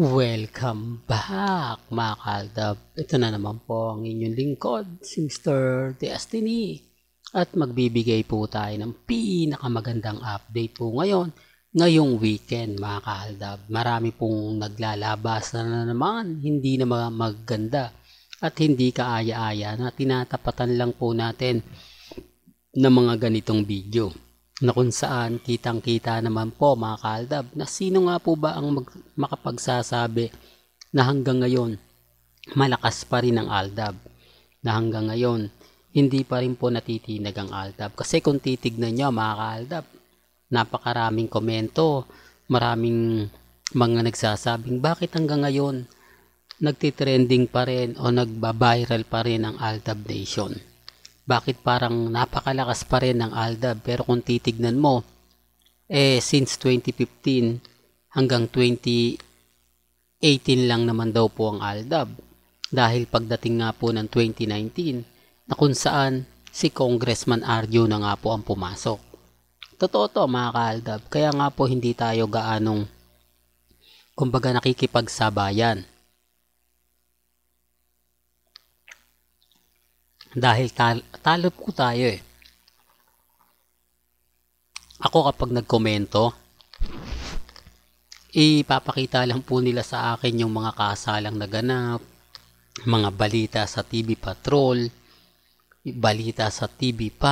Welcome back mga kaaldab. Ito na naman po ang inyong lingkod, si Mr. Destiny. At magbibigay po tayo ng pinakamagandang update po ngayong weekend mga kaaldab. Marami pong naglalabas na naman, hindi na maganda at hindi kaaya-aya na tinatapatan lang po natin ng mga ganitong video. Na kung saan kitang-kita naman po mga kaaldab na sino nga po ba ang makapagsasabi na hanggang ngayon malakas pa rin ang Aldab, na hanggang ngayon hindi pa rin po natitinag ang Aldab. Kasi kung titignan nyo mga kaaldab, napakaraming komento, maraming mga nagsasabing bakit hanggang ngayon nagtitrending pa rin o nagba-viral pa rin ang Aldab Nation. Bakit parang napakalakas pa rin ng Aldab, pero kung titignan mo since 2015 hanggang 2018 lang naman daw po ang Aldab, dahil pagdating nga po ng 2019 na kung saan si Congressman Arjo na nga po ang pumasok. Totoo to mga kaaldab, kaya nga po hindi tayo gaanong kumbaga nakikipagsabayan. Dahil talo po tayo eh. Ako kapag nagkomento, ipapakita lang po nila sa akin yung mga kasalang naganap, mga balita sa TV Patrol, balita sa TV5,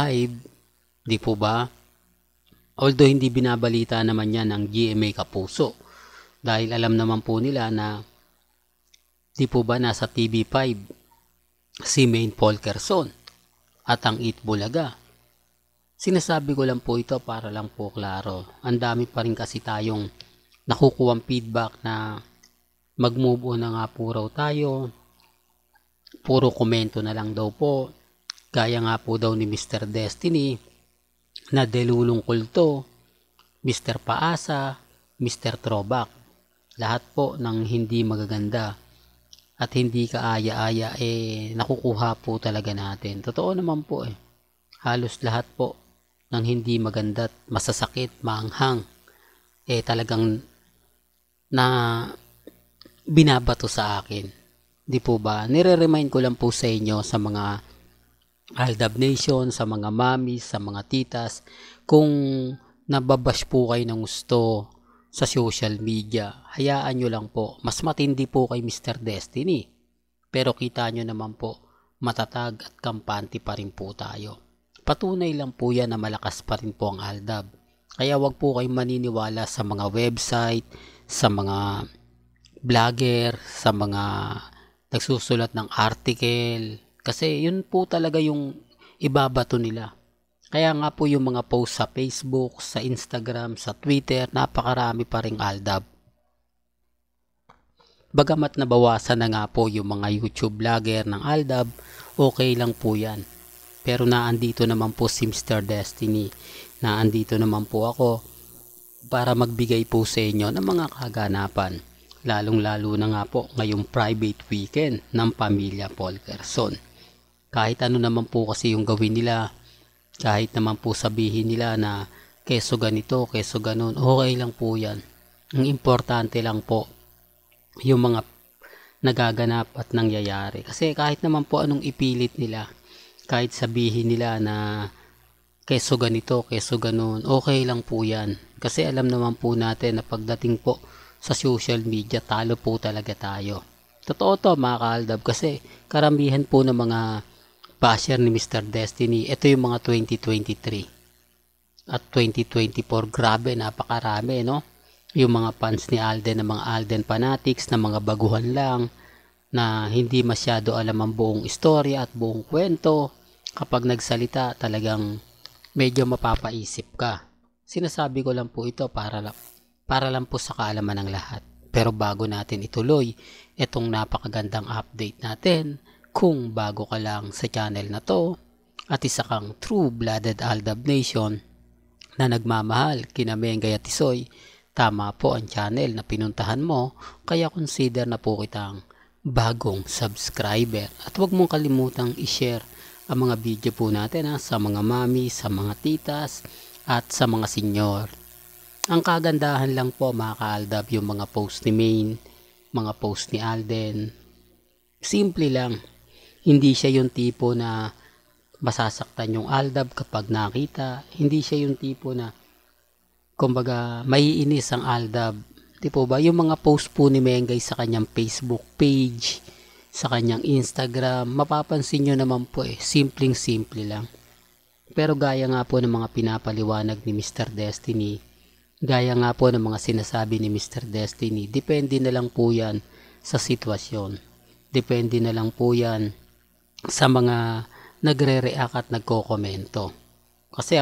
di po ba? Although hindi binabalita naman yan ng GMA Kapuso, dahil alam naman po nila na di po ba nasa TV5 si Maine Polkerson at ang Eat Bulaga. Sinasabi ko lang po ito para lang po klaro. Ang dami pa rin kasi tayong nakukuwang feedback na mag-move on na nga po raw tayo. Puro komento na lang daw po. Gaya nga po daw ni Mr. Destiny na delulong kulto, Mr. Paasa, Mr. Throwback. Lahat po ng hindi magaganda at hindi kaaya-aya nakukuha po talaga natin. Totoo naman po halos lahat po ng hindi maganda at masasakit, maanghang talagang na binabato sa akin. Di po ba? Nire-remind ko lang po sa inyo, sa mga Aldab Nation, sa mga mami, sa mga titas, kung nababash po kayo ng gusto sa social media, hayaan nyo lang po. Mas matindi po kay Mr. Destiny, pero kita nyo naman po, matatag at kampante pa rin po tayo. Patunay lang po yan na malakas pa rin po ang Aldab. Kaya wag po kayong maniniwala sa mga website, sa mga vlogger, sa mga nagsusulat ng article, kasi yun po talaga yung ibabato nila. Kaya nga po yung mga post sa Facebook, sa Instagram, sa Twitter, napakarami pa ring Aldab. Bagamat nabawasan na nga po yung mga YouTube vlogger ng Aldab, okay lang po yan. Pero naandito naman po si Mr. Destiny, naandito naman po ako para magbigay po sa inyo ng mga kaganapan. Lalong-lalo na nga po ngayong private weekend ng pamilya Polkerson. Kahit ano naman po kasi yung gawin nila, kahit naman po sabihin nila na keso ganito, keso ganon, okay lang po yan. Ang importante lang po yung mga nagaganap at nangyayari. Kasi kahit naman po anong ipilit nila, kahit sabihin nila na keso ganito, keso ganon, okay lang po yan. Kasi alam naman po natin na pagdating po sa social media, talo po talaga tayo. Totoo to mga kaaldab, kasi karamihan po ng mga basher ni Mr. Destiny, ito yung mga 2023 at 2024, grabe, napakarami, no? Yung mga fans ni Alden, ng mga Alden fanatics, na mga baguhan lang, na hindi masyado alam ang buong istorya at buong kwento. Kapag nagsalita, talagang medyo mapapaisip ka. Sinasabi ko lang po ito para lang po sa kaalaman ng lahat. Pero bago natin ituloy itong napakagandang update natin, kung bago ka lang sa channel na to at isa kang true-blooded Aldab Nation na nagmamahal kina Mengay at Tisoy, tama po ang channel na pinuntahan mo, kaya consider na po kitang bagong subscriber. At huwag mong kalimutang i-share ang mga video po natin sa mga mami, sa mga titas at sa mga senyor. Ang kagandahan lang po mga kaaldab, yung mga post ni Maine, mga post ni Alden. Simple lang. Hindi siya yung tipo na masasaktan yung Aldab kapag nakita. Hindi siya yung tipo na kumbaga maiinis ang Aldab. Di po ba? Yung mga post po ni Mengay sa kanyang Facebook page, sa kanyang Instagram, mapapansin nyo naman po simpleng-simple lang. Pero gaya nga po ng mga pinapaliwanag ni Mr. Destiny, gaya nga po ng mga sinasabi ni Mr. Destiny, depende na lang po yan sa sitwasyon. Depende na lang po yan sa mga nagre-react at nagko-komento. Kasi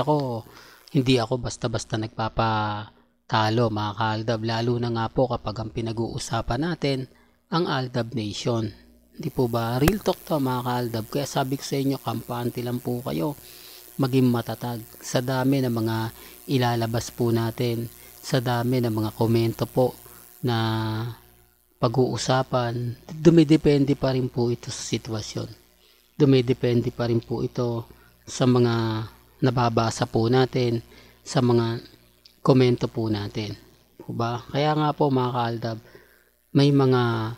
hindi ako basta-basta nagpapatalo mga ka-Aldab, lalo na nga po kapag ang pinag-uusapan natin ang Aldab Nation. Hindi po ba? Real talk to mga ka-Aldab. Kaya sabi ko sa inyo, kampante lang po kayo. Maging matatag. Sa dami ng mga ilalabas po natin, sa dami ng mga komento po na pag-uusapan, dumidepende pa rin po ito sa sitwasyon. Dumidepende pa rin po ito sa mga nababasa po natin, sa mga komento po natin. Diba? Kaya nga po mga ka-Aldab, may mga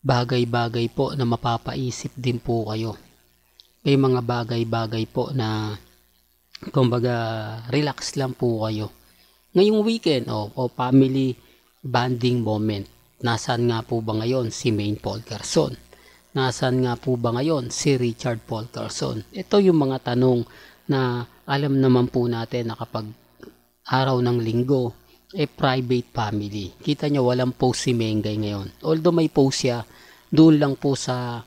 bagay-bagay po na mapapaisip din po kayo. May mga bagay-bagay po na kumbaga relax lang po kayo. Ngayong weekend o family bonding moment, nasaan nga po ba ngayon si Maine Paul Garson? Nasaan nga po ba ngayon si Richard Paul Garson? Ito yung mga tanong na alam naman po natin na kapag araw ng linggo, private family. Kita nyo walang post si Mengay ngayon. Although may post siya, doon lang po sa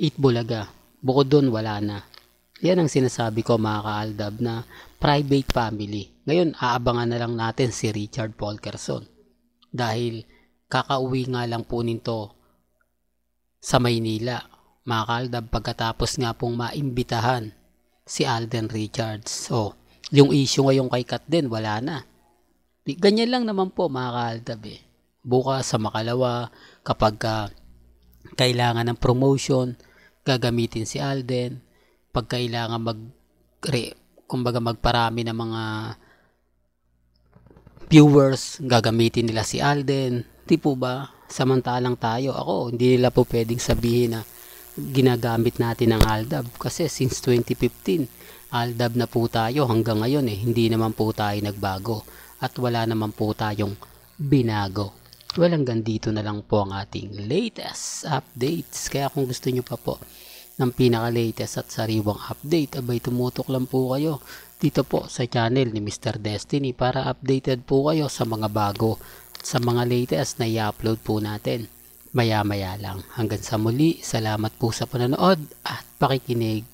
Itbulaga. Bukod doon wala na. Yan ang sinasabi ko mga ka-Aldab na private family. Ngayon aabangan na lang natin si Richard Paul Garson. Dahil kakauwi nga lang po nito sa Maynila, mga ka-Aldab, pagkatapos nga pong maimbitahan si Alden Richards. So, yung issue ngayon kay Kat din, wala na. Ganyan lang naman po mga ka-Aldab Bukas sa Makalawa, kapag kailangan ng promotion, gagamitin si Alden. Pag kailangan kumbaga magparami ng mga viewers, gagamitin nila si Alden. Di po ba? Samantalang tayo, hindi nila po pwedeng sabihin na ginagamit natin ang Aldab kasi since 2015 Aldab na po tayo hanggang ngayon hindi naman po tayo nagbago at wala naman po tayong binago. Well, hanggang dito na lang po ang ating latest updates. Kaya kung gusto nyo pa po ng pinaka-latest at sariwang update, abay tumutok lang po kayo dito po sa channel ni Mr. Destiny para updated po kayo sa mga bago, sa mga latest na i-upload po natin maya-maya lang. Hanggang sa muli, salamat po sa panonood at pakikinig.